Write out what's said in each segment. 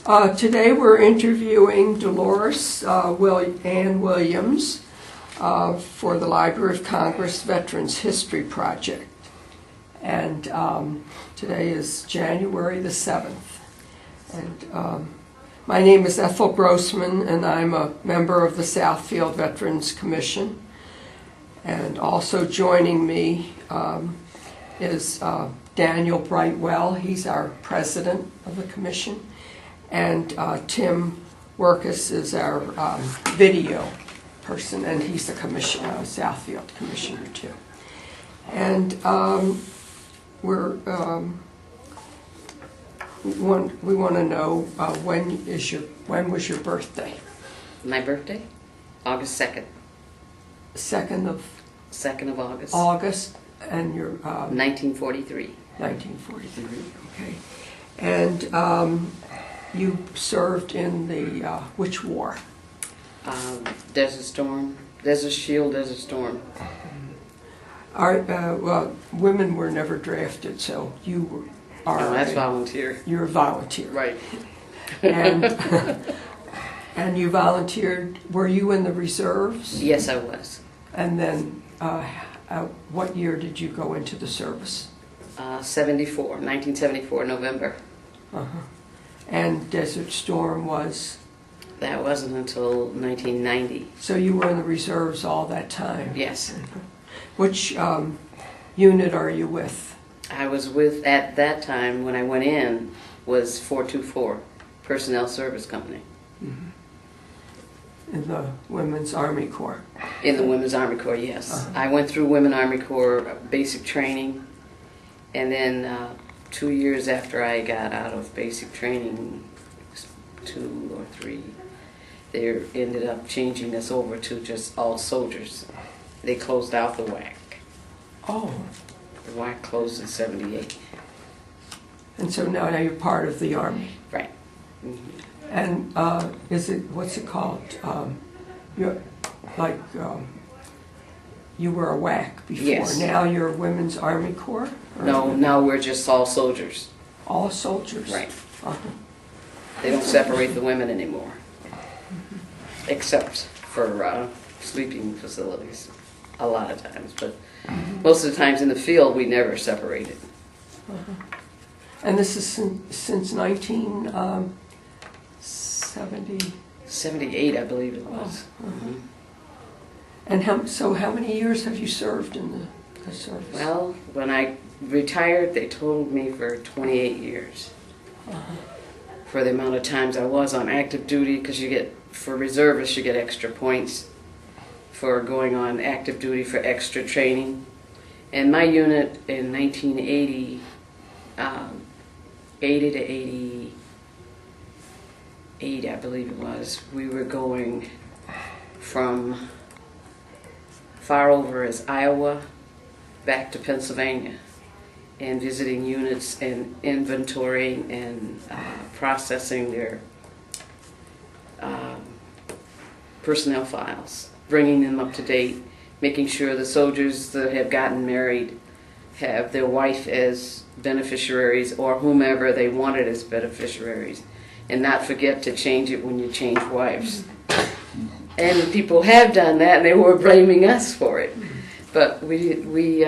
Today we're interviewing Delores Ann Williams for the Library of Congress Veterans History Project. And today is January the 7th. And my name is Ethel Grossman, and I'm a member of the Southfield Veterans Commission. And also joining me is Daniel Brightwell. He's our president of the commission. And Tim Workus is our video person, and he's the commissioner, Southfield commissioner too. And we want to know when was your birthday? My birthday? August 2nd. 2nd of August. August, and you're 1943. 1943. Okay. And you served in the which war? Desert Storm, Desert Shield, Desert Storm. Well, women were never drafted, so you are. Oh, that's volunteer. You're a volunteer, Right. And and you volunteered. Were you in the reserves? Yes, I was. And then, what year did you go into the service? 1974, November. Uh-huh. And Desert Storm was? That wasn't until 1990. So you were in the reserves all that time? Yes. Which unit are you with? I was with, at that time, when I went in, was 424, Personnel Service Company. Mm-hmm. In the Women's Army Corps? In the Women's Army Corps, yes. Uh-huh. I went through Women's Army Corps basic training, and then 2 years after I got out of basic training, 2 or 3, they ended up changing us over to just all soldiers. They closed out the WAC. Oh. The WAC closed in 78. And so now you're part of the Army? Right. Mm-hmm. And what's it called? You're like, you were a WAC before. Yes. Now you're a Women's Army Corps? No, now we're just all soldiers. All soldiers? Right. Uh-huh. They don't separate the women anymore, except for sleeping facilities, a lot of times. But most of the times in the field, we never separated. Uh-huh. And this is since 1970? 78, I believe it was. Oh, uh-huh. And how many years have you served in the service? Well, when I retired, they told me for 28 years. Uh-huh. For the amount of times I was on active duty, because for reservists, you get extra points for going on active duty for extra training. And my unit in 1980, 80 to 88, I believe it was, we were going from far over as Iowa back to Pennsylvania and visiting units and inventorying and processing their personnel files, bringing them up to date, making sure the soldiers that have gotten married have their wife as beneficiaries or whomever they wanted as beneficiaries, and not forget to change it when you change wives. And people have done that, and they were blaming us for it. But we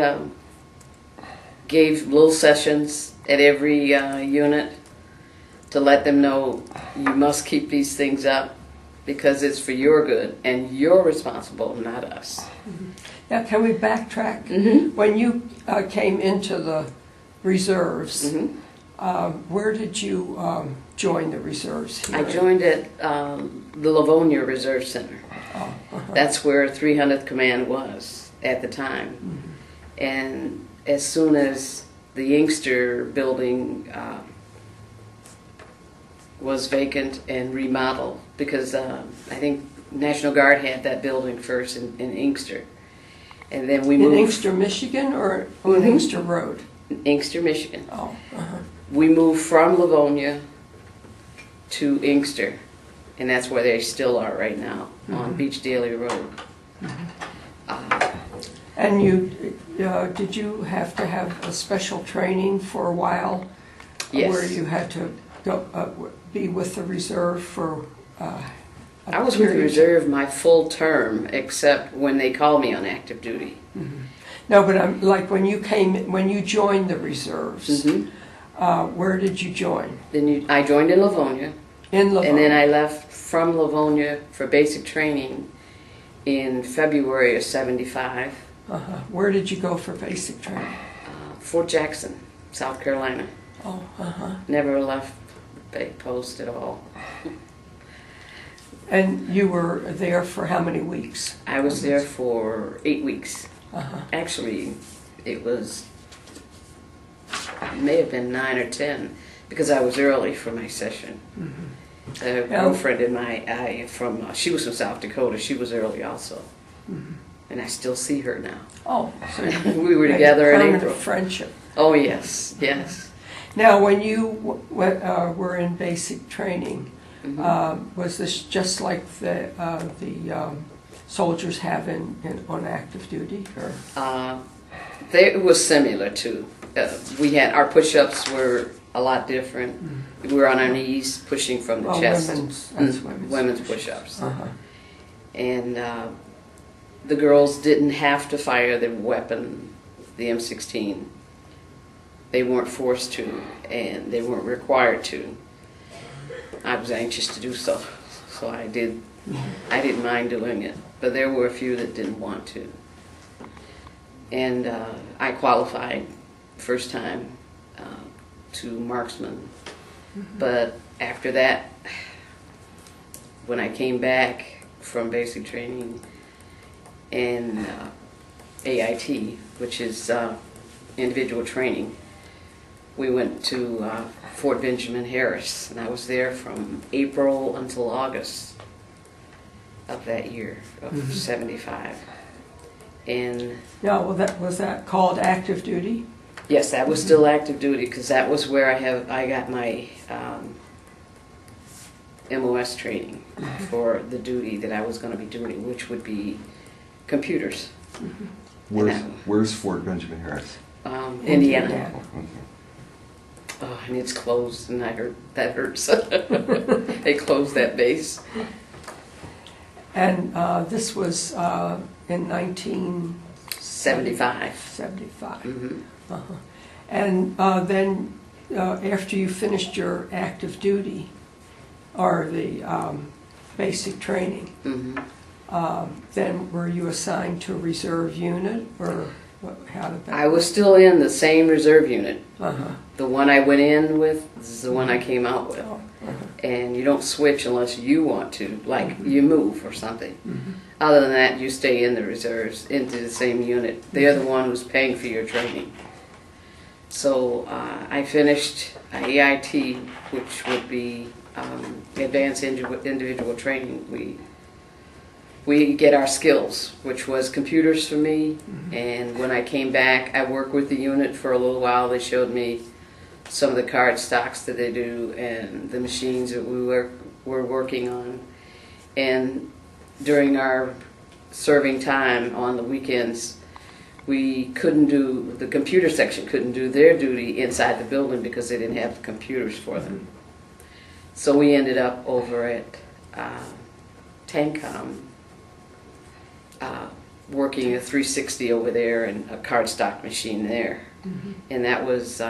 gave little sessions at every unit to let them know you must keep these things up because it's for your good, and you're responsible, not us. Mm-hmm. Now, can we backtrack? Mm-hmm. When you came into the reserves, Mm-hmm. Where did you join the reserves here? I joined at the Livonia Reserve Center. Oh, uh-huh. That's where 300th Command was at the time. Mm-hmm. And as soon as the Inkster building was vacant and remodeled, because I think National Guard had that building first in Inkster. And then we moved... In Inkster, Michigan, or on Mm-hmm. Inkster Road? Inkster, Michigan. Oh, uh-huh. We moved from Livonia to Inkster, and that's where they still are right now, on Beach Daly Road. And you did you have to have a special training for a while? Yes. Where you had to be with the reserve for a I was with the period? reserve my full term, except when they called me on active duty. No, but I'm like when you joined the reserves. Where did you join? I joined in Livonia, In Livonia. and then I left from Livonia for basic training in February of '75. Where did you go for basic training? Fort Jackson, South Carolina. Oh, Never left the post at all. And you were there for how many weeks? I was there for 8 weeks. Actually, it may have been 9 or 10 because I was early for my session. A girlfriend of mine, she was from South Dakota. She was early also, and I still see her now. Oh, so we were together in permanent April. friendship. Oh yes, yes. Now, when you were in basic training, was this just like the soldiers have on active duty, or? It was similar to. Our push-ups were a lot different. We were on our knees pushing from the chest. Women's push-ups. And the girls didn't have to fire the weapon, the M16. They weren't forced to, and they weren't required to. I was anxious to do so, so I did. I didn't mind doing it, but there were a few that didn't want to. And I qualified first time to marksman. But after that, when I came back from basic training and AIT, which is individual training, we went to Fort Benjamin Harris, and I was there from April until August of that year, of '75. And Yeah, well, was that called active duty? yes, that was still active duty because that was where I got my MOS training for the duty that I was going to be doing, which would be computers. Where's Fort Benjamin Harris? Indiana. Oh, and it's closed, and that hurts. They closed that base. And this was in 1975. 75. And then after you finished your active duty, or the basic training, then were you assigned to a reserve unit, or how did that I was still in the same reserve unit. The one I went in with is the one I came out with. And you don't switch unless you want to, like you move or something. Other than that, you stay in the reserves, into the same unit. They're the one who's paying for your training. So I finished AIT, which would be advanced individual training. We get our skills, which was computers for me. And when I came back, I worked with the unit for a little while. They showed me some of the card stocks that they do and the machines that we were working on. And during our serving time on the weekends, the computer section couldn't do their duty inside the building because they didn't have the computers for them. So we ended up over at TANCOM, working a 360 over there and a cardstock machine there. And that was